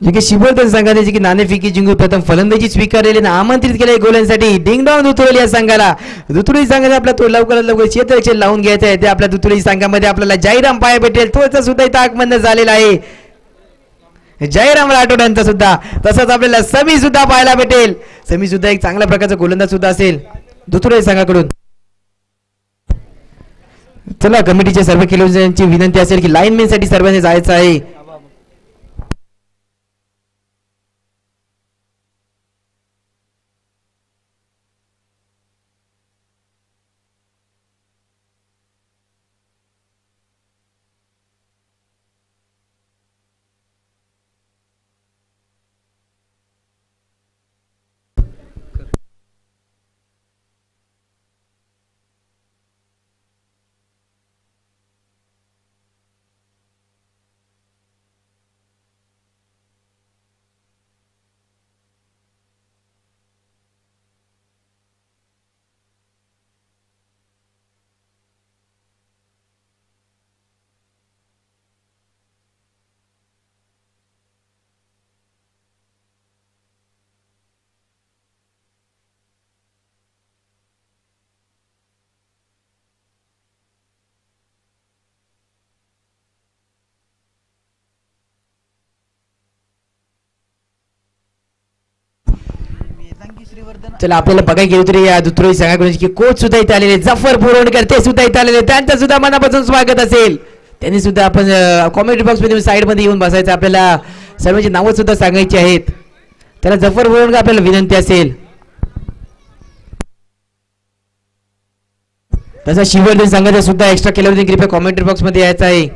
जे की शिवर्धन संघाने जे की नाणेफेकी जिंकून प्रथम फलंदाजी स्वीकारलेली आणि आमंत्रित केले गोलंदाजीसाठी डिंगडॉंग दुतुरली या संघाला. दुतुरली संघाने आपला तो लवकरात लवकर क्षेत्ररक्षण लावून घ्यायचं आहे. ते आपल्या दुतुरली संघामध्ये आपल्याला जयराम पाया भेटेल, तोच सुद्धा इथं आगमन झालेला आहे. जयराम राठोड यांचा सुद्धा, तसंच आपल्याला समी सुद्धा पाहायला भेटेल. समी सुद्धा एक चांगल्या प्रकारचा गोलंदाज सुद्धा असेल दुतुरली संघाकडून. चला कमिटीच्या सर्व खेळाडूंची विनंती असेल की लाईनमॅन साठी सर्वांनी जायचं आहे. चला आपल्याला बघायला गेलो तरी या दुतुरली संघाकडून की कोच सुद्धा इथे आलेले जफर बोरवणकर ते सुद्धा इथे आलेले, त्यांचं सुद्धा मनापासून स्वागत असेल. त्यांनी सुद्धा आपण कॉमेंट्री बॉक्स मध्ये साइड मध्ये येऊन बसायचं. आपल्याला सर्वांची नावं सुद्धा सांगायची आहेत. त्याला जफर बोरवणकर आपल्याला विनंती असेल. तसा शिवर्धन संघाचा सुद्धा एक्स्ट्रा केल्यावरती कृपया कॉमेंट्री बॉक्स मध्ये यायचं आहे.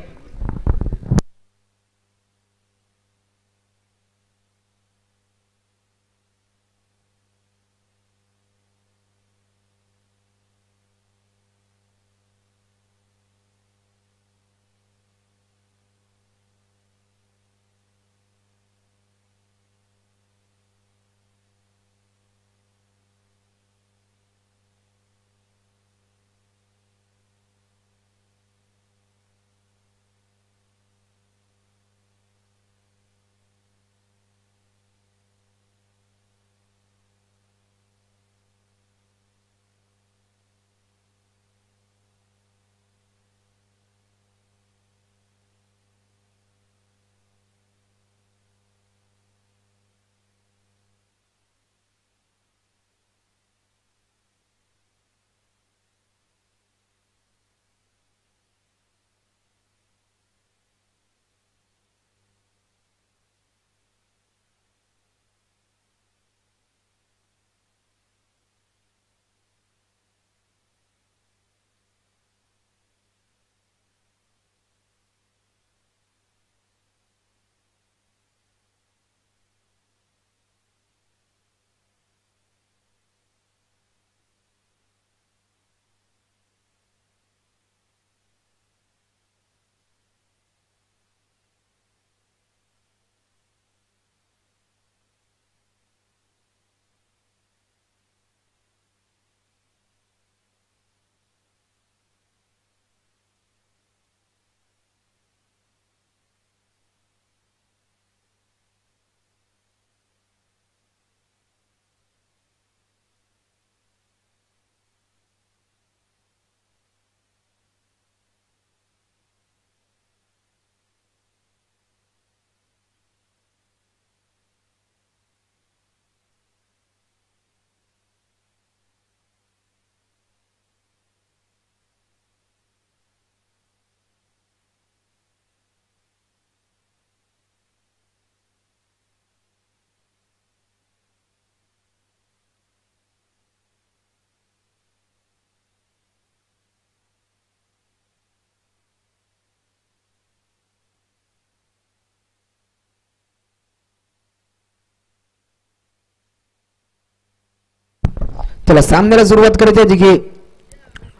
चला सामन्याला सुरुवात करायची आहे की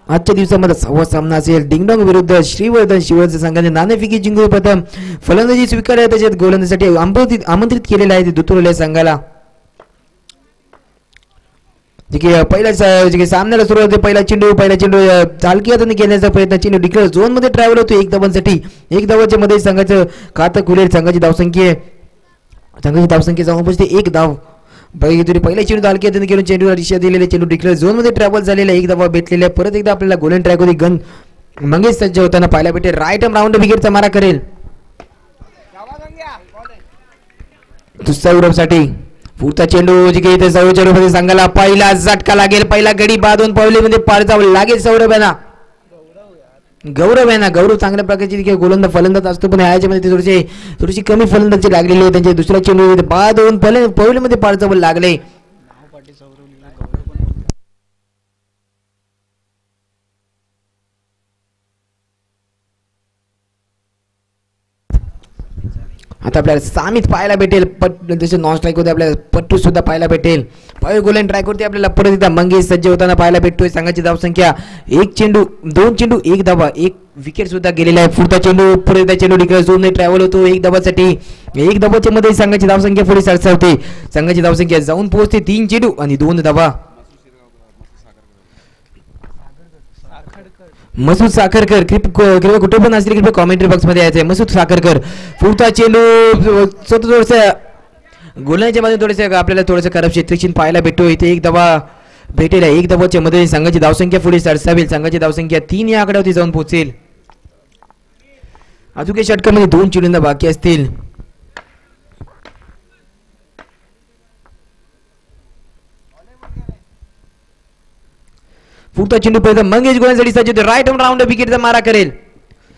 आजच्या दिवसामध्ये सहावा सामना असेल. डिंगडॉंग विरुद्ध श्रीवर्धन. शिवर्धन संघाने नाणेफेकी जिंकून प्रथम फलंदाजी स्वीकारली, त्याच्यात गोलंदाजीसाठी आमंत्रित केलेलं आहे दुतुरली संघाला. जे की पहिला जे की सामन्याला सुरुवात होते. पहिला चेंडू चालकी हाताने खेळण्याचा प्रयत्न. चेंडू डिक्लेअर झोन मध्ये ट्रॅव्हल होतो. एक धावांसाठी, एक धावाच्या मध्ये संघाचं खातं खुलेल. संघाची धावसंख्या संघाची धावसंख्या जाऊन पोहोचते 1 धाव. पहिल्या चेंडू हलक्या केलं चेंडूला दिशा दिलेले चेंडू डिक्लेअर झोन मध्ये ट्रॅव्हल झालेला 1 धावा भेटलेला आहे. परत एकदा आपल्याला गोलन ट्रॅक होती गन मंगेश सज्ज होताना पाहायला भेटेल. राईट आर्म राऊंड विकेटचा मारा करेल सौरभसाठी. पुढचा चेंडू जिथे इथे चेंडूमध्ये संघाला पहिला झटका लागेल. पहिला गडी बांधून पवलीमध्ये पार जावं लागेल सौरभ यांना. गौरव चांगल्या प्रकारची गोलंदाज फलंदाज असतो पण ह्याच्यामध्ये थोडीशी कमी फलंदाजी लागलेली आहे. त्यांच्या दुसऱ्या चेंडू बाद होऊन पवलीमध्ये पार जावं लागले. आता आपल्याला सामीच पाहायला भेटेल. जसे नॉन स्ट्राईक होते आपल्याला पट्टू सुद्धा पाहायला भेटेल. गोलन ट्रॅक वरती आपल्याला परत एकदा मंगेश सज्ज होताना पाहायला भेटतोय. संघाची धावसंख्या 1 चेंडू 2 चेंडू 1 धावा 1 विकेट सुद्धा गेलेला आहे. पुढचा चेंडू परत एकदा चेंडू डिक्लेअर झोन ट्रॅव्हल होतो 1 धावासाठी. 1 धावाच्या मध्ये संघाची धावसंख्या पुढे सरसावते. संघाची धावसंख्या जाऊन पोहोचते 3 चेंडू आणि 2 धावा. मसूद साखरकर कृपया कुठे पण असतील कृपया कॉमेंट्री बॉक्स मध्ये यायचंय. मसूद साखरकर पुढचा चेंडू स्वतः थोडस गोलण्याच्या मध्ये थोडंसं आपल्याला थोडंसं खराब क्षेत्रक्षण पाहायला भेटतो. इथे 1 धावा भेटेल. 1 धावाच्या मध्ये संघाची धावसंख्या पुढे सरसावेल. संघाची धावसंख्या 3 या आकड्यावरती जाऊन पोहोचेल. अजून काही षटकामध्ये 2 चेंडूंना बाकी असतील. पुढचा चेंडू पर्यंत मंगेश गोलंदाजी सज्ज होते. राईट राऊंड विकेटचा मारा करेल.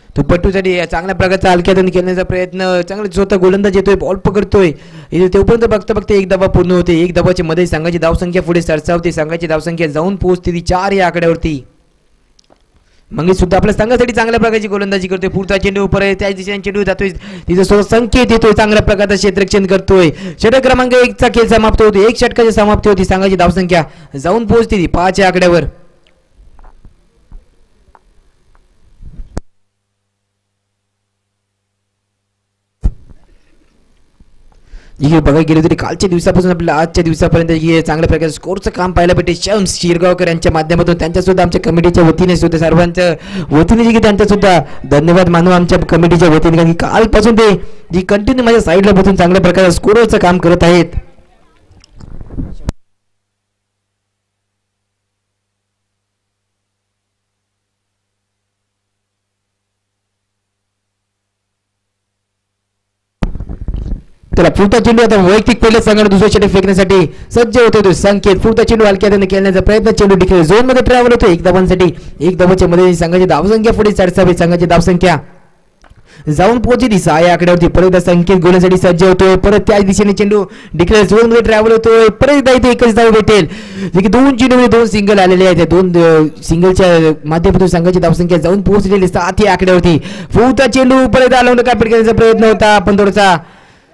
तो पट्टूसाठी चांगल्या प्रकारचा हलक्यातून खेळण्याचा प्रयत्न चांगला स्वतः गोलंदाज येतोय बॉल पकडतोय. इथे तेवढ्यापर्यंत बघता 1 धावा पूर्ण होते. 1 धावाच्या मध्ये संघाची धावसंख्या पुढे सरसावते. संघाची धावसंख्या जाऊन पोहोचते ती 4 या आकड्यावरती. मंगेश सुद्धा आपल्या संघासाठी चांगल्या प्रकारची गोलंदाजी करतोय. पुढचा चेंडू परत त्याच दिशेने चेंडू जातोय. तिथे संकेत येतोय चांगल्या प्रकारचा क्षेत्ररक्षण करतोय. षटक क्रमांक 1 चा खेळ समाप्त होतो. 1 षटकाची समाप्ती होती. संघाची धावसंख्या जाऊन पोहोचते ती 5 या आकड्यावर. बघायला गेलो तरी कालच्या दिवसापासून आपल्याला आजच्या दिवसापर्यंत चांगल्या प्रकारचे स्कोरचं काम पाहायला भेटेल. शम्स शिरगावकर यांच्या माध्यमातून त्यांच्या सुद्धा आमच्या कमिटीच्या वतीने सुद्धा सर्वांच्या वतीने जे त्यांच्या सुद्धा धन्यवाद मानू आमच्या कमिटीच्या वतीने. कारण की कालपासून ते जी कंटिन्यू माझ्या साईडला बसून चांगल्या प्रकारे स्कोरचं काम करत आहेत. त्याला पुढचा चेंडू आता वैयक्तिक पहिल्या संघाने दुसऱ्या षटक फेकण्यासाठी सज्ज होतो. संकेत पुढचा चेंडू हलक्याने खेळण्याचा प्रयत्न. चेंडू डिक्लेअर झोन मध्ये ट्रॅव्हल होतो 1 धावांसाठी. 1 धावाच्या मध्ये संघाची धावसंख्या पुढे सरसावी. संघाची धावसंख्या जाऊन पोहोचली 6 या आकड्यावरती. परत एकदा संकेत गोलण्यासाठी सज्ज होतोय. परत त्याच दिशेने चेंडू डिक्लेअर झोन मध्ये ट्रॅव्हल होतोय. परत एकदा इथे 1च धाव भेटेल. जे की 2 चेंडूमध्ये 2 सिंगल आलेले आहेत. 2 सिंगलच्या माध्यमातून संघाची धावसंख्या जाऊन पोहोचलेली 7 या आकड्यावरती. पुढचा चेंडू परत आला कापीट करण्याचा प्रयत्न होता पण थोडासा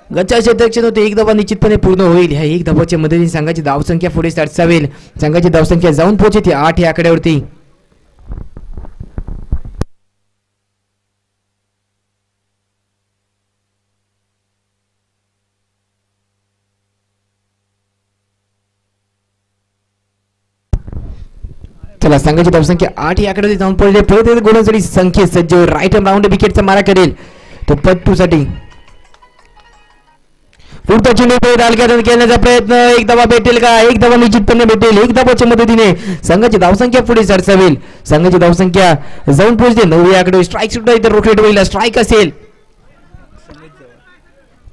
गच्चा क्षेत्ररक्षण होते. 1 धावा निश्चितपणे पूर्ण होईल. ह्या 1 धावाच्या मदतीने संघाची धावसंख्या पुढे सरसावेल. संघाची धावसंख्या जाऊन पोहोचते 8 या आकड्यावरती. चला संघाची धावसंख्या 8 या आकड्यावरती जाऊन पोहोचली. परत गोलांसाठी संख्येत सज्ज. राईट राऊंड विकेटचा मारा करेल तो पट्टूसाठी. पुढचा चेंडू हलक्यातून खेळण्याचा प्रयत्न. 1 धावा भेटेल का? 1 धावा निश्चितपणे भेटेल. 1 धावाच्या मदतीने संघाची धावसंख्या पुढे सरसावेल. संघाची धावसंख्या जाऊन पोहोचते 9 या आकड्यावर. स्ट्राईक सुद्धा इथे रोटेट होईल. स्ट्राईक असेल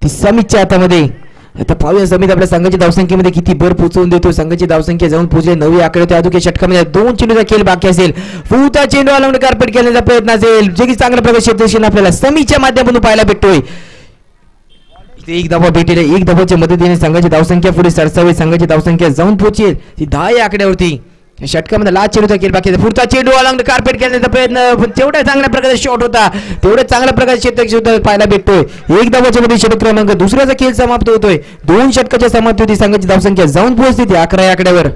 ती समितच्या हातामध्ये. आता पाहूया समित आपल्या संघाच्या धावसंख्येमध्ये किती भर पोहोचवून देतो. संघाची धावसंख्या जाऊन पोहोचले 9 या आकड्यावर. अजून षटकामध्ये 2 चेंडूचा खेळ बाकी असेल. पुढचा चेंडू आला कार्पेट खेळण्याचा प्रयत्न असेल जे की चांगल्या प्रकारे क्षेत्ररक्षण आपल्याला समितच्या माध्यमातून पाहायला भेटतोय. 1 धावा भेटेल. 1 धावाच्या मदतीने संघाची धावसंख्या पुढे सरसावेल. संघाची धावसंख्या जाऊन पोहोचेल ती 10 या आकड्यावरती. षटकामध्ये लास्ट चेंडूचा खेळ बाकी. पुढचा चेंडू अलॉंग कार्पेट खेळण्याचा प्रयत्न. तेवढ्या चांगल्या प्रकारचा शॉट होता. तेवढ्या चांगल्या प्रकारचे क्षेत्ररक्षण पाहायला भेटतोय. 1 धावाच्या मध्ये षटक क्रमांक दुसऱ्याचा खेळ समाप्त होतोय. 2 षटकाच्या समाप्ती होती. संघाची धावसंख्या जाऊन पोहोचते ती 11 या आकड्यावर.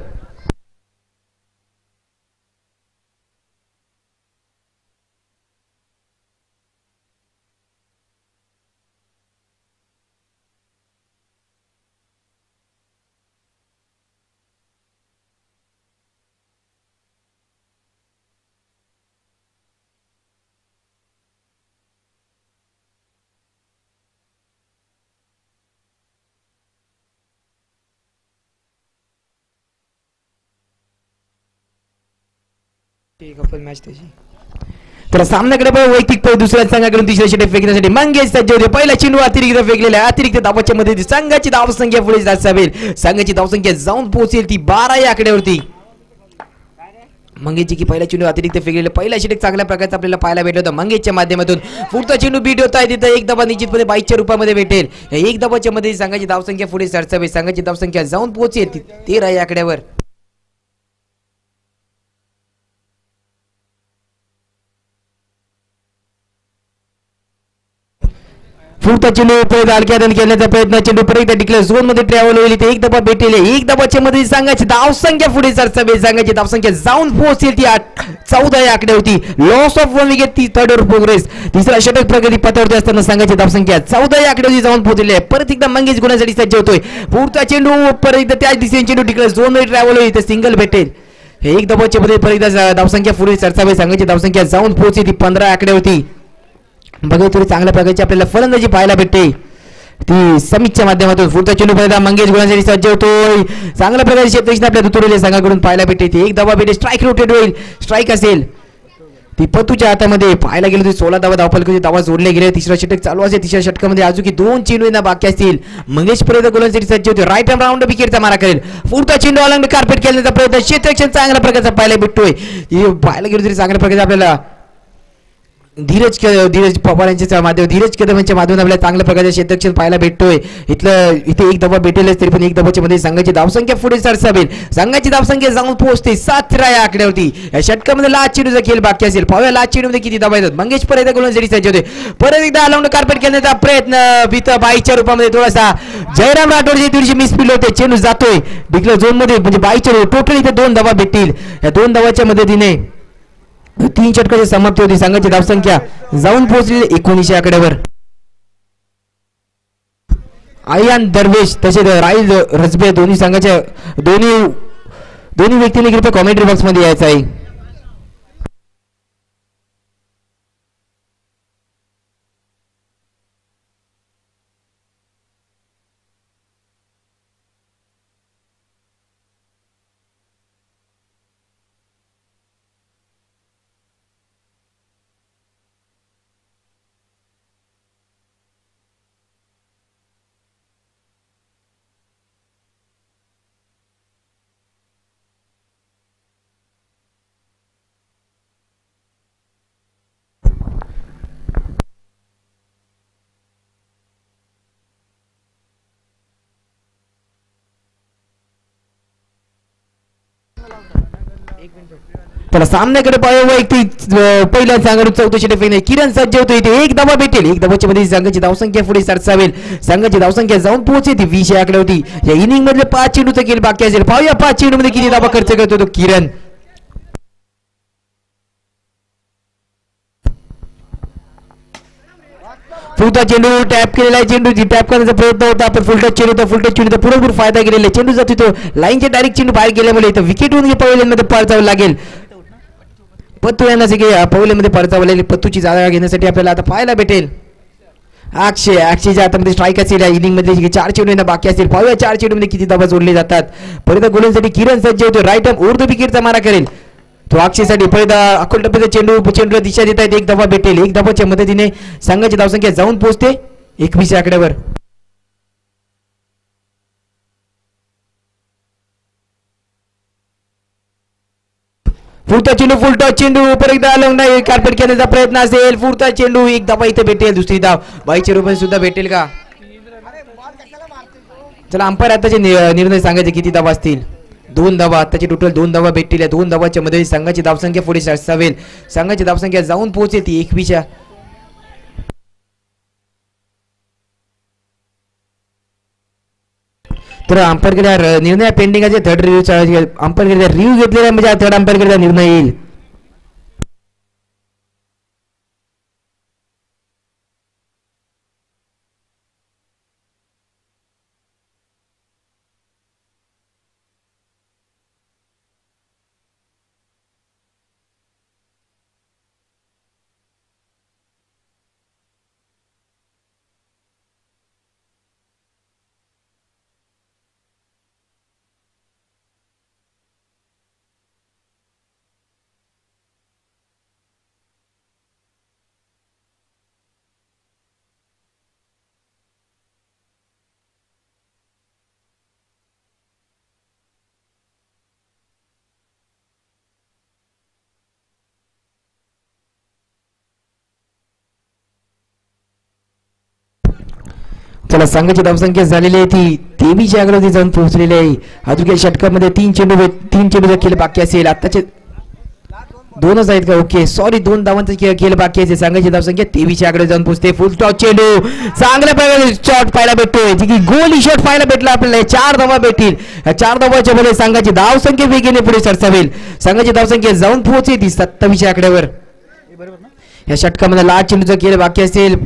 एक आपण मॅच त्याची तर सामन्याकडे वैयक्तिक दुसऱ्या संघाकडून तिसऱ्या षटक फेकण्यासाठी मंगेश सज्ज होते. पहिला चेंडू अतिरिक्त फेकलेला अतिरिक्त धावाच्या मध्ये संघाची धावसंख्या पुढे असावेल. संघाची धावसंख्या जाऊन पोहोचेल ती 12 या आकड्यावरती. मंगेशची की पहिला चेंडू अतिरिक्त फेकलेला पहिला षटक चांगल्या प्रकारचा आपल्याला पाहायला भेटलं होतं मंगेशच्या माध्यमातून. पुढचा चेंडू बीट होता तिथं एक धावा निश्चितपणे 22च्या रूपामध्ये भेटेल. एक धावाच्या मध्ये संघाची धावसंख्या पुढे सरसावेल. संघाची धावसंख्या जाऊन पोहोचेल 13 या आकड्यावर. पुढचा चेंडू खेळण्याचा प्रयत्न चेंडू परत टिकला झोन मध्ये ट्रॅव्हल होईल. इथे एक धावा भेटेल. एक धावाच्या मध्ये संघाची धावसंख्या पुढे सरसावेल. संघाची धावसंख्या जाऊन पोहोचेल ती 14 या आकड्यावरती. लॉस ऑफ 1 विकेट ती थर्ड ओव्हर प्रोग्रेस. तिसरा षटक प्रगती पथावरती असताना संघाची धावसंख्या 14 या आकड्यावरती जाऊन पोहोचली आहे. परत एकदा मंगेश गुणासाठी सज्ज होतोय. पुढचा चेंडू परत एकदा त्याच दिशेने चेंडू टिकला झोन मध्ये ट्रॅव्हल होईल. इथे सिंगल भेटेल. एक धावाच्या मध्ये परत एकदा धावसंख्या पुढे सरसावेल. संघाची धावसंख्या जाऊन पोहोचली ती 15 आकड्यावरती. बघा थोडी चांगल्या प्रकारची आपल्याला फलंदाजी पाहायला भेटते ती समीच्या माध्यमातून. पुढचा चेंडू पहिला मंगेश गुणासाठी सज्ज होतोय. चांगल्या प्रकारचे क्षेत्ररक्षण आपल्या दुतुरलेल्या संघाकडून पाहायला भेटते. एक धावा भेटेल. स्ट्राईक रोटेट होईल. स्ट्राईक असेल ती पतूच्या हातामध्ये. पाहायला गेलो तर 16 धावा धावफलकाची धावा जोडले गेले. तिसरा षटक चालू असेल. तिसऱ्या षटकामध्ये अजून की 2 चेंडू बाकी असतील. मंगेश पर्यंत गोलांसाठी सज्ज होते. राईट हँड राऊंड विकेटचा मारा करेल. पुढचा चेंडू अलंग कार्पेट खेळण्याचा प्रयत्न क्षेत्ररक्षण चांगल्या प्रकारचा पाहायला भेटतोय. पाहायला गेलो तरी चांगल्या प्रकारचे आपल्याला धीरज पवार यांच्या माध्यमातून धीरज कदम यांच्या माध्यमातून आपल्याला चांगल्या प्रकारचे क्षेत्ररक्षण पाहायला भेटतोय. इथे एक धावा भेटेलच तरी पण एक धावाच्या मध्ये संघाची धावसंख्या पुढे सरसावेल. संघाची धावसंख्या जाऊन पोहोचते 17 या आकड्यावरती. या षटकामध्ये लास्ट चेंडूचा खेळ बाकी असेल. पाहूया लास्ट चेंडूमध्ये किती धावा येतात. मंगेश परत गोलंदाजी सज्ज होते. परत एकदा अलाउंड कार्पेट खेळण्याचा प्रयत्न भीत 22च्या रूपामध्ये थोडासा जयराम राठोडच्या दिवशी मिसफील्ड होते. चेंडू जातोय डिक्लेअर झोन मध्ये म्हणजे 22च्या टोटल इथे 2 धावा भेटतील. या 2 धावाच्या मदतीने 3 षटकाची समाप्ती होती. संघाची धावसंख्या जाऊन पोहोचली 19 आकड्यावर. आयान दरवेश तसेच राहिल रजबे दोन्ही संघाच्या दोन्ही व्यक्तींनी कृपया कॉमेंट्री बॉक्स मध्ये यायचं आहे. त्याला सामन्याकडे वैयक्तिक पहिल्या संघाकडून 14 षटक फेकणे किरण सज्ज होतो. इथे एक धावा भेटेल. एक धावाच्या मध्ये संघाची धावसंख्या पुढे सरसावेल. संघाची धावसंख्या जाऊन पोहोचते 20 या आकड्यावरती. या इनिंग मधले 5 चेंडूचा खेळ बाकी असेल. पाहूया 5 चेंडू मध्ये किती धावा खर्च करतो तो किरण. पुढचा चेंडू टॅप केलेला आहे. चेंडू टॅप करण्याचा प्रयत्न होता पण फुलटच चेंडू पुरेपूर फायदा केलेला आहे. चेंडू जातो तो लाईनच्या डायरेक्ट चेंडू बाहेर गेल्यामुळे इथं विकेट होऊन पवलेमध्ये परतावं लागेल. पत्तू यांना पवलेमध्ये परतावं लागेल. पत्तूची जागा घेण्यासाठी आपल्याला आता पाहायला भेटेल अक्षयच्या हातामध्ये स्ट्राईक असेल. इनिंग मध्ये 4 चेंडू बाकी असेल. पाहूया 4 चेंडू मध्ये किती धावा जोडले जातात. परत गोलंदाजीसाठी किरण सज्ज होतो. राईट आर्म उर्दू विकेटचा मारा करेल तो अक्षयसाठी. पहिला अकोल टप्प्याचा चेंडूला दिशा देत आहेत. एक धावा भेटेल. एक धावाच्या मदतीने संघाची धावसंख्या जाऊन पोहोचते 21 आकड्यावर. पुढचा चेंडू परत एकदा अलंग कार्पेट खेळण्याचा प्रयत्न असेल. पुढचा चेंडू एक धावा इथे भेटेल. दुसरी धाव 22 रुपये सुद्धा भेटेल का. चला अंपायर आताचे निर्णय सांगायचे किती धावा असतील. 2 धावा आताची टोटल 2 धावा भेटतील. 2 धावाच्या मध्ये संघाची धावसंख्या पुढे सरसावेल. संघाची धावसंख्या जाऊन पोहोचेल ती 21. तर अंपायरकडे निर्णय पेंडिंग आहे. थर्ड रिव्ह्यू अंपायरकडे रिव्ह्यू घेतलेला म्हणजे थर्ड अंपायरकडे निर्णय येईल. चला संघाची धावसंख्या झालेली आहे ती 23 आकड्यावरती जाऊन पोहोचलेली आहे. अजून षटकामध्ये 3 चेंडू खेळ बाकी असेल. आताचे 2च आहेत का? ओके सॉरी 2 धावांचा खेळ बाकी असेल. संघाची धावसंख्या 23 आकडे जाऊन पोहोचते. फुल टॉस चेंडू चांगल्या प्रकारे शॉट पाहायला भेटतोय जी की गोली शॉट पाहायला भेटला आपल्याला. 4 धावा भेटतील. 4 धावाच्या मध्ये संघाची धावसंख्या वेगाने पुढे सरसावेल. संघाची धावसंख्या जाऊन पोहोचते ती 27 आकड्यावर. या षटकामध्ये लाल चेंडूचा खेळ बाकी असेल.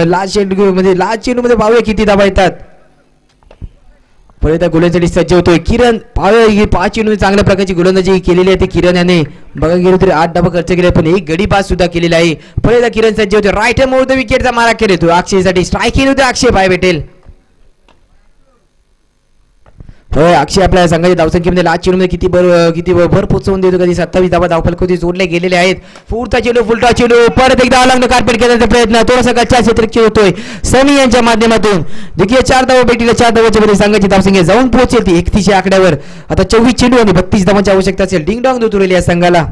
लाल चेंडूमध्ये पाहूया किती धावा येतात. परत गोलंदाजीसाठी सज्ज होतोय किरण. पाहूया 5 चेंडू चांगल्या प्रकारची गोलंदाजी केलेली आहे ती किरण याने. बघा गेलो तरी 8 धावा खर्च केले पण एक गडी पास सुद्धा केलेला आहे. परत किरण सज्ज होतो. राईट हँड मोड विकेटचा मारा केले तो अक्षयसाठी. स्ट्राईक केली होती. अक्षय पाय भेटेल. होय अक्षय आपल्या संघाच्या धावसंख्येमध्ये लाल चेंडूमध्ये किती भर पोहोचवून देतो. कधी 27 धावा धावफलकावरती जोडले गेलेले आहेत. फुलटा चेंडू परत एकदा लागणं कार्पेट करण्याचा प्रयत्न थोडासा गच्चा क्षेत्रक्षे होतोय सनी यांच्या माध्यमातून. देखील 4 धावा भेटीला 4 धावाच्या मध्ये संघाची धावसंख्या जाऊन पोहोचेल ती 31 आकड्यावर. आता 24 चेंडू आणि 32 धावांची आवश्यकता असेल. डिंग डॉंग उतरली या संघाला.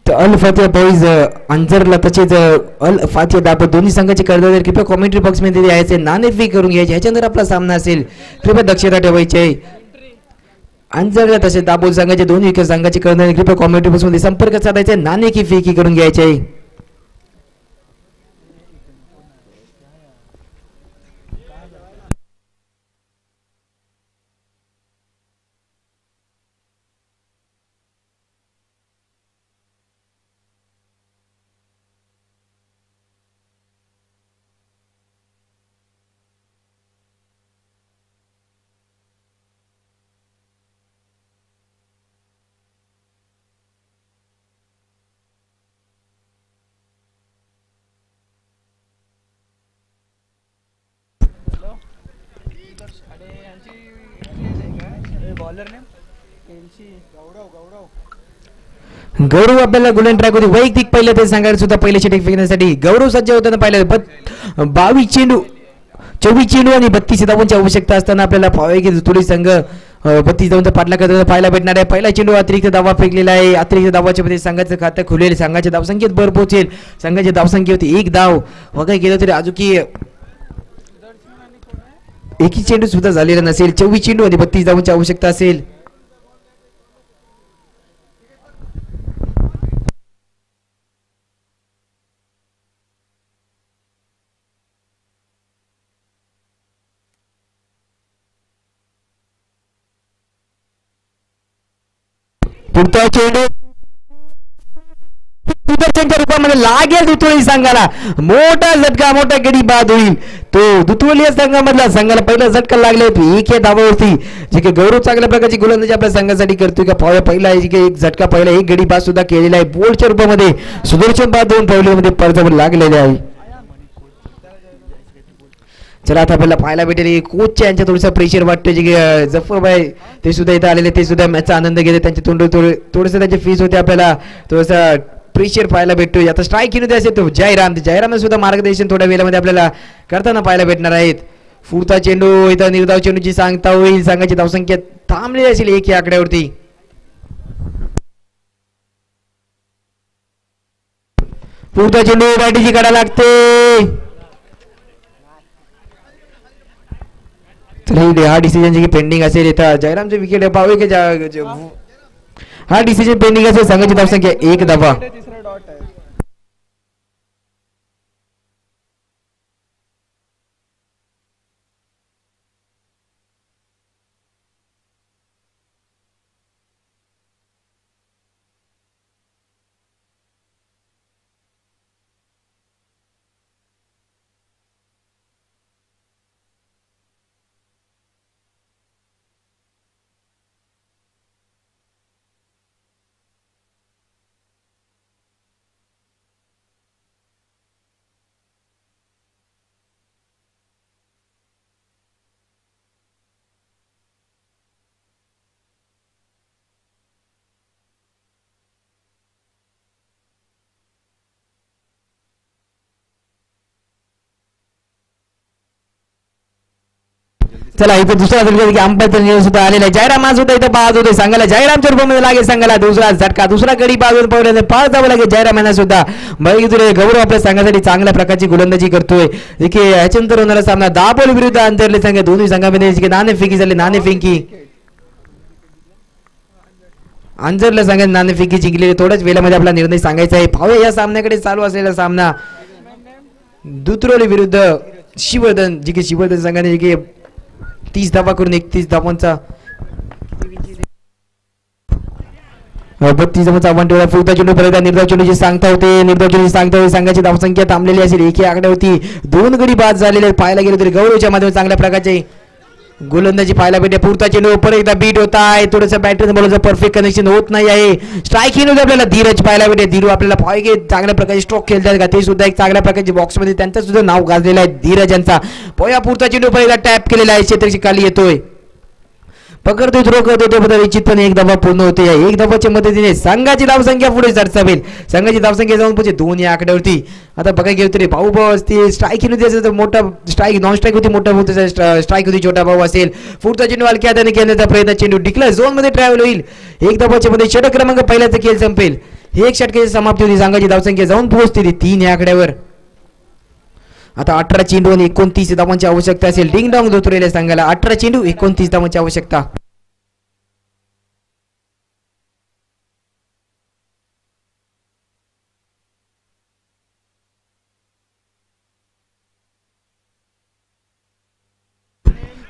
अल फातिया बॉईज अंजरला तसेच अल फातिया दाबत दोन्ही संघाचे कर्णधार कृपया कॉमेंट्री बॉक्स मध्ये यायचे नाणेफेक करून घ्यायचे. ह्याच्यानंतर आपला सामना असेल. कृपया दक्षता ठेवायची आहे. अंजरला तसेच दाबोल संघाचे दोन्ही विकेट संघाचे कर्णधार कृपया कॉमेंट्री बॉक्स मध्ये संपर्क साधायचे. नाणे की फेकी करून घ्यायचे आहे. गौरव आपल्याला गोल्डन ट्रॅक होती वैयक्तिक पहिलं ते सांगायला सुद्धा पहिले षटक फेकण्यासाठी गौरव सज्ज होताना पाहिलं. 22 चेंडू 24 चेंडू आणि 32 धावांची आवश्यकता असताना आपल्याला पाहावे की तुळी संघ 32 धावांचा पाठलाग करताना पाहायला भेटणार आहे. पहिला चेंडू अतिरिक्त धावा फेकलेला आहे. अतिरिक्त धावाच्या मध्ये संघाचं खातं खुलेल. संघाच्या धावसंख्येत भर पोहोचेल. संघाची धावसंख्या होती 1 धाव. वगैरे गेलं तरी अजून की एकही चेंडू सुद्धा झालेला नसेल. 24 चेंडू मध्ये 32 धावांची आवश्यकता असेल. पुढचा चेंडू सुदर्शनच्या रूपामध्ये लागेल दुतोळी संघाला. मोठा झटका, मोठा गडी बाद होईल. तो दुतोळी संघामधला संघाला पहिला झटका लागला. एक या धावावरती जे काही गौरव चांगल्या प्रकारची गोलंदाजी आपल्या संघासाठी करतोय का पहिला एक झटका, पहिला एक गडी बाद सुद्धा केलेला आहे. बोल्डच्या रूपामध्ये सुदर्शन बाद 2 पावलीमध्ये परजावर लागलेले आहे. चला आता आपल्याला पाहायला भेटेल कोचच्या यांच्या थोडंसं प्रेशर वाटतं. जे की जफरबाई ते सुद्धा इथं आलेले, ते सुद्धा मॅचचा आनंद घेते. त्यांचे तोंड थोडंसं त्यांचे फीस होते. आपल्याला थोडंसं प्रेशर पाहायला भेटतोय. आता स्ट्राईक घेऊन असेल तो जयराम सुद्धा मार्गदर्शन थोड्या वेळामध्ये आपल्याला करताना पाहायला भेटणार आहेत. पुढचा चेंडू इथं निर्धाव चेंडूची सांगता होईल. संघाची धावसंख्या थांबलेली असेल 1 या आकड्यावरती. पुढचा चेंडू बॅटीची काढा लागते. हा डिसिजन जे पेंडिंग असेल इथं जयरामचे विकेट पाहू की हा डिसिजन पेंडिंग असेल. संघाची धावसंख्या 1 धावा. चला इथे दुसरा अंपायर निर्णय सुद्धा आलेला आहे. जयराम आज सुद्धा इथं बाद होते. संघाला जयरामच्या रूपामध्ये लागेल. संघाला दुसरा झटका, दुसरा गडी बाजून पडले 5 धावा लागेल जयराम यांना सुद्धा. बघितलं गौरव आपल्या संघासाठी चांगल्या प्रकारची गोलंदाजी करतोय. देखील याच्यानंतर होणारा सामना दापोली विरुद्ध अंतरले संघ. दोन्ही संघामध्ये नाणेफेकी झाली. नाणेफेकी अंजरला संघात नाणेफेकी जिंकलेली. थोड्याच वेळामध्ये आपला निर्णय सांगायचा आहे. पाहूया या सामन्याकडे चालू असलेला सामना दुतरोली विरुद्ध शिवर्धन. जी की शिवर्धन संघाने जे की 30 धावा करून 31 धावांचा 32 धावांचा आव्हान ठेवला. पुढचा चेंडू परत निर्धाव चेंडूची सांगता होते. निर्धाव चेंडूची सांगता होते. संघाची धावसंख्या थांबलेली असेल 1 या आकड्यावरती. 2 गडी बाद झालेले पाहायला गेले तरी गौरवच्या माध्यमातून चांगल्या प्रकारचे गोलंदाजी पाहायला भेटते. पुढचा चेंडू परत एकदा बीट होत आहे. थोडंसं बॅटरी बॉलचं परफेक्ट कनेक्शन होत नाही आहे. स्ट्राईक येऊन आपल्याला धीरज पाहायला भेटते. धीरू आपल्याला पाहिजे चांगल्या प्रकारचे स्ट्रोक खेळतात का ते सुद्धा एक चांगल्या प्रकारचे बॉक्समध्ये त्यांचं सुद्धा नाव गाजलेलं आहे धीरज यांचा. पोया पुढचा चेंडू परत एकदा टॅप केलेला आहे. क्षेत्राची खाली येतोय. पकडतोय थ्रो करतोय निश्चितपणे 1 धावा पूर्ण होते. या 1 धावाच्या मदतीने संघाची धावसंख्या पुढे सरसावेल. संघाची धावसंख्या जाऊन पोहोचे 2 या आकड्यावरती. आता बघा गेलो तरी भाऊ भाऊ असते. स्ट्राईक येऊन द्यायचं तर मोठा स्ट्राईक, नॉन स्ट्राईक होती मोठा भाऊ, स्ट्राईक होती छोटा भाऊ असेल. पुढचा चेंडू हलक्या हाताने खेळण्याचा प्रयत्न. चेंडू डिक्लेअर झोन मध्ये ट्रॅव्हल होईल. 1 धावाच्या मध्ये षटक क्रमांक पहिल्याचा खेळ संपेल. हे 1 षटकाची समाप्ती होती. संघाची धावसंख्या जाऊन पोहोचते 3 या आकड्यावर. आता 18 चेंडू आणि 29 धावांची आवश्यकता असेल. डिंग डॉंग धोतरेल्या संघाला 18 चेंडू 29 धावांची आवश्यकता.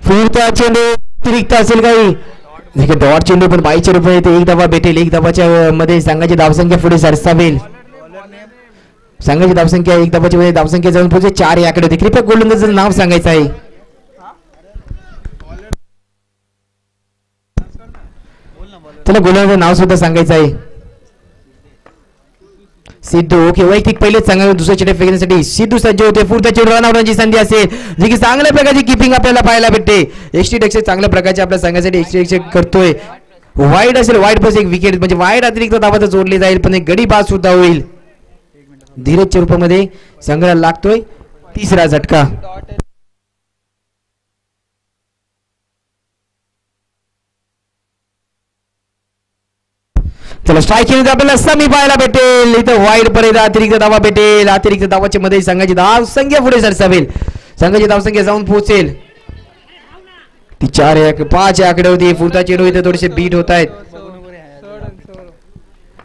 पुढचा चेंडू अतिरिक्त असेल काही डॉट चेंडू पण 22 रुपये येते. 1 धावा भेटेल. 1 धावाच्या मध्ये संघाची धावसंख्या पुढे सरसावेल. संघाची धावसंख्या 1 धावाच्या मध्ये धावसंख्या जाऊन पोहोचेल 4 याकडे होते. कृपया गोलंदाजाचं नाव सांगायचं आहे. त्याला गोलंदाजाचं नाव सुद्धा सांगायचं आहे. सिद्धू ओके. वैयक्तिक पहिलेच सांगा. दुसऱ्या चेंडू फेकण्यासाठी सिद्धू सज्ज होते. पुढचा चेंडू रन आउटची संधी असेल. जी की चांगल्या प्रकारची किपिंग आपल्याला पाहायला भेटते. एक्स्ट्री चांगल्या प्रकारचे आपल्या संघासाठी एक्स्ट्री करतोय. वाईड असेल. वाईड पास एक विकेट म्हणजे वाईड अतिरिक्त धावा जोडली जाईल पण एक गडी बाद सुद्धा होईल. धीरजच्या रूपामध्ये संघाला लागतोय 3रा झटका. चला स्ट्राईक केली आपल्याला समी पाहायला भेटेल. इथं वाईड पर्यंत अतिरिक्त धावा भेटेल. अतिरिक्त धावाच्या मध्ये संघाची धावसंख्या पुढे सरसावेल. संघाची धावसंख्या जाऊन पोहोचेल ती 4-5 आकड्यावरती. पुढचा चेंडू इथे थोडेसे बीट होत आहेत.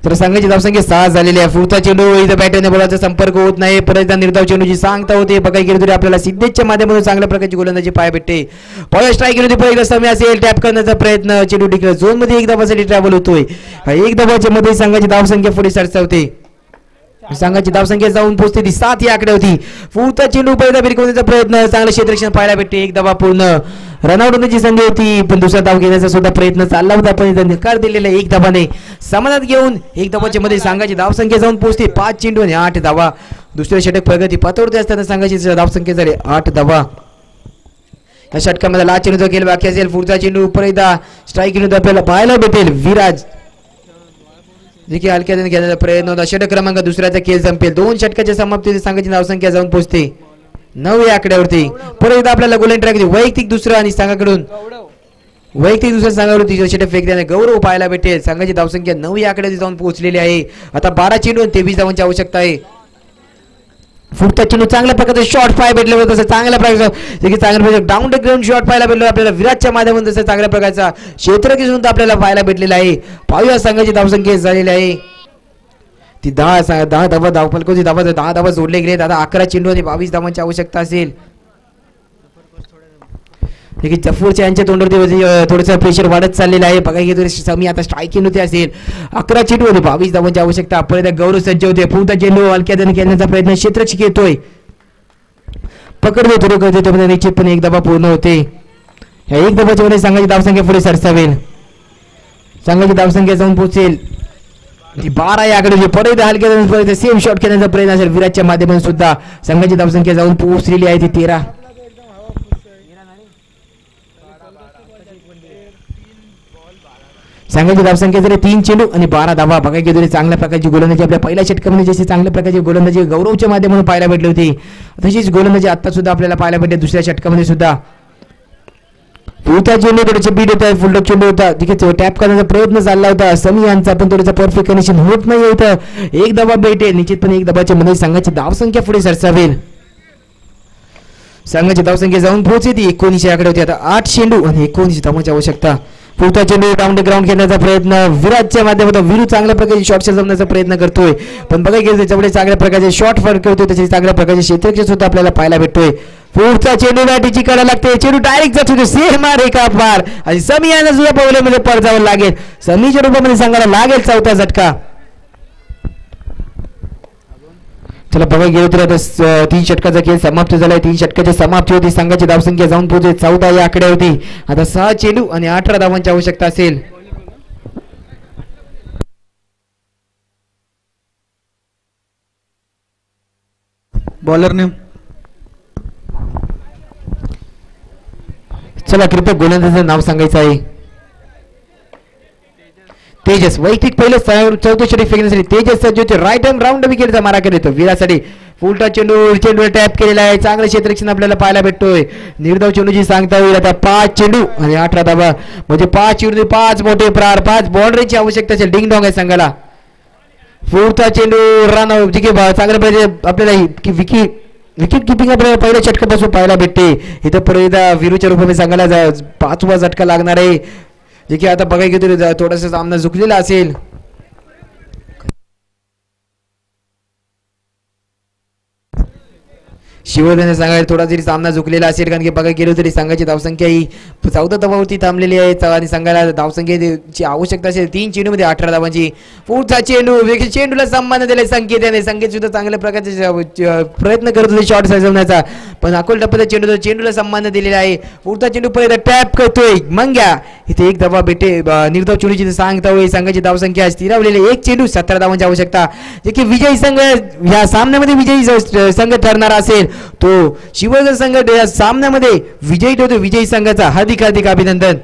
तर संघाची धावसंख्या 6 झालेली आहे. पुढचा चेंडू इथं बॅटने बॉलचा संपर्क होत नाही. परत निर्धाव चेंडूची सांगता होते. बघायला गेली तरी आपल्याला सिद्धेशच्या माध्यमातून चांगल्या प्रकारची गोलंदाजी पाय भेटते. पॉवर स्ट्राईक केली होती. पहिला समय असेल टॅप करण्याचा प्रयत्न. चेंडू डिक्लेअर झोन मध्ये एक धावासाठी ट्रॅव्हल होतोय. एक धावाच्या मध्ये संघाची धावसंख्या पुढे सरसावते. संघाची धावसंख्या जाऊन पोहोचते ती 7 या आकडे होती. पुढचा चेंडू पहिला भिरकवण्याचा प्रयत्न. चांगलं क्षेत्ररक्षण पाहायला भेटते. एक धावा पूर्ण रनआउट होण्याची संधी होती. पण दुसरा धाव घेण्याचा सुद्धा प्रयत्न चालला होता. पण निकार दिलेला 1 धावाने समानात घेऊन 1 धावाच्या मध्ये संघाची धावसंख्या जाऊन पोहोचते 5 चेंडू आणि 8 धावा. दुसऱ्या षटक प्रगती पतवरती असताना संघाची धावसंख्या झाली 8 धावा. या षटकामध्ये लास्ट चेंडूचा खेळ बाकी असेल. पुढचा चेंडू परत स्ट्राईक केली आपल्याला पाहायला भेटेल. विराज देखील हलक्याने घेण्याचा प्रयत्न होता. षटक क्रमांक दुसऱ्याचा खेळ संपेल. 2 षटकाच्या समाप्तीत संघाची धावसंख्या जाऊन पोहोचते 9 या आकड्यावरती. परत एकदा आपल्याला गोलंदाज ट्रॅक वैयक्तिक दुसरा आणि संघाकडून वैयक्तिक दुसऱ्या संघाकडून तिसरं षटक फेकल्याने गौरव पाहायला भेटेल. संघाची धावसंख्या 9 या आकड्यावरती जाऊन पोहोचलेली आहे. आता 12 चेंडू आणि 23 धावांची आवश्यकता आहे. पुढचा चेंडू चांगल्या प्रकारचे शॉट पाय भेटले होते. तसं चांगल्या प्रकारचा डाऊन द ग्राउंड शॉट पाहायला भेटलो आपल्याला विराटच्या माध्यमातून. तसं चांगल्या प्रकारचा क्षेत्ररक्षण सुद्धा आपल्याला पाहायला भेटलेला आहे. पाहूया संघाची धावसंख्या झालेली आहे ती 10 धावा. धावफलकाची धावा 10 धावा जोडले गेले. आता 11 चेंडू आणि 22 धावांची आवश्यकता असेल. जफूरच्या यांच्या तोंडावरती थोडंसं प्रेशर वाढत चाललेलं आहे. बघा समी आता स्ट्राईकिंग होते असेल. 11 चेंडू होते 22 धावांची आवश्यकता. परत गौरव सज्ज होते. पुढचा चेंडू हलक्याने खेळण्याचा प्रयत्न क्षेत्ररक्षक येतोय. पकडतो थोडं करते त्यामध्ये निश्चितपणे 1 धावा पूर्ण होते. या 1 धावाच्या मध्ये संघाची धावसंख्या पुढे सरसावेल. संघाची धावसंख्या जाऊन पोहोचेल ती 12 या आकडे. परत हलक्याने सेम शॉट खेळण्याचा प्रयत्न असेल. विराटच्या माध्यमातून सुद्धा संघाची धावसंख्या जाऊन पोहोचलेली आहे ती 13. संघाची धावसंख्या जरी 3 चेंडू आणि 12 धावा. बघायला गेलो चांगल्या प्रकारची गोलंदाजी आपल्या पहिल्या षटकामध्ये जशी चांगल्या प्रकारची गोलंदाजी गौरवच्या माध्यमातून पाहायला भेटली होती तशीच गोलंदाजी आता सुद्धा आपल्याला पाहायला भेटते दुसऱ्या षटकामध्ये सुद्धा. पुढचा चेंडू थोडेसे बीट होता. फुलटॉप चेंडू होता. तिथे टॅप करण्याचा प्रयत्न चालला होता समी यांचा. पण थोडासा परफेक्ट कनेक्शन होत नाही इथं. 1 धावा भेटेल. निश्चितपणे 1 धावाच्या मध्ये संघाची धावसंख्या पुढे सरसावेल. संघाची धावसंख्या जाऊन पोहोचते 19 आकडे होती. आता 8 चेंडू आणि 19 धावांची आवश्यकता. पुढचा चेंडू डाऊन द ग्राउंड खेळण्याचा प्रयत्न विराटच्या माध्यमातून. विरू चांगल्या प्रकारचे शॉट जमण्याचा प्रयत्न करतोय. पण बघा गेलं त्याच्यामुळे चांगल्या प्रकारचे शॉट फरक करतोय. त्याचे चांगल्या प्रकारचे क्षेत्ररक्षण सुद्धा आपल्याला पाहायला भेटतोय. पुढचा चेंडू बॅटीची काढा लागते. चेंडू डायरेक्ट जात होते सेम रेखा पार आणि समी यांना सुद्धा बॉलमध्ये पडजावं लागेल. समीच्या रूपामध्ये संघाला लागेल 4था झटका. चला बघा गेलो तर आता 3 षटकाचा खेळ समाप्त झालाय. 3 षटकाची समाप्ती होती. संघाची धावसंख्या जाऊन पोहोचते 14 या आकडे होती. आता 6 चेंडू आणि 18 धावांची आवश्यकता असेल. Bowler name. चला कृपया गोलंदाजाचं नाव सांगायचं आहे. तेजस वैयक्तिक पहिलं 4थं षटक फेकण्यासाठी तेजस सज्ज होते. राईट आर्म राऊंड विकेटचा मारा करतो विरासाठी. फुलटा चेंडू टॅप केलेला आहे. चांगलं क्षेत्ररक्षण आपल्याला पाहायला भेटतोय. निर्धाव चेंडूची सांगता होईल. आता 5 चेंडू आणि 18 धावा म्हणजे 5 चेंडू 5 मोठे प्रार 5 बाउंड्रीची आवश्यकता असेल. डिंग डॉंग आहे संघाला. पुढचा चेंडू रन चांगल्या पाहिजे आपल्याला विकेट किपिंग आपल्याला पहिल्या षटकापासून पाहायला भेटते. इथं परत विरूच्या रूपाने संघाला 5वा झटका लागणार आहे. जे की आता बघायला गेलो थोडासा सामना झुकलेला असेल. शिवसेना संघाला थोडा जरी सामना झुकलेला असेल कारण की बघायला गेलो तरी संघाची धावसंख्या ही 14 धावावरती थांबलेली आहे आणि संघाला धावसंख्येची आवश्यकता असेल 3 चेंडूमध्ये 18 धावांची. पुढचा चेंडूला सन्मान दिलाय संकेत. संकेत सुद्धा चांगल्या प्रकारचे प्रयत्न करत होते शॉट सजवण्याचा. पण अकोल टप्प्याचा चेंडूला सन्मान दिलेला आहे. पुढचा चेंडू पहिला टॅप करतोय मंग्या. इथे 1 धावा भेटे. निर्धाव चेंडूची सांगता होईल. संघाची धावसंख्या स्थिरावलेली 1 चेंडू 17 धावांची आवश्यकता. जे की विजयी संघ या सामन्यामध्ये विजयी संघ ठरणार असेल तो शिवसेना संघ या सामन्यामध्ये विजयी ठरतो. विजयी संघाचा हार्दिक अभिनंदन.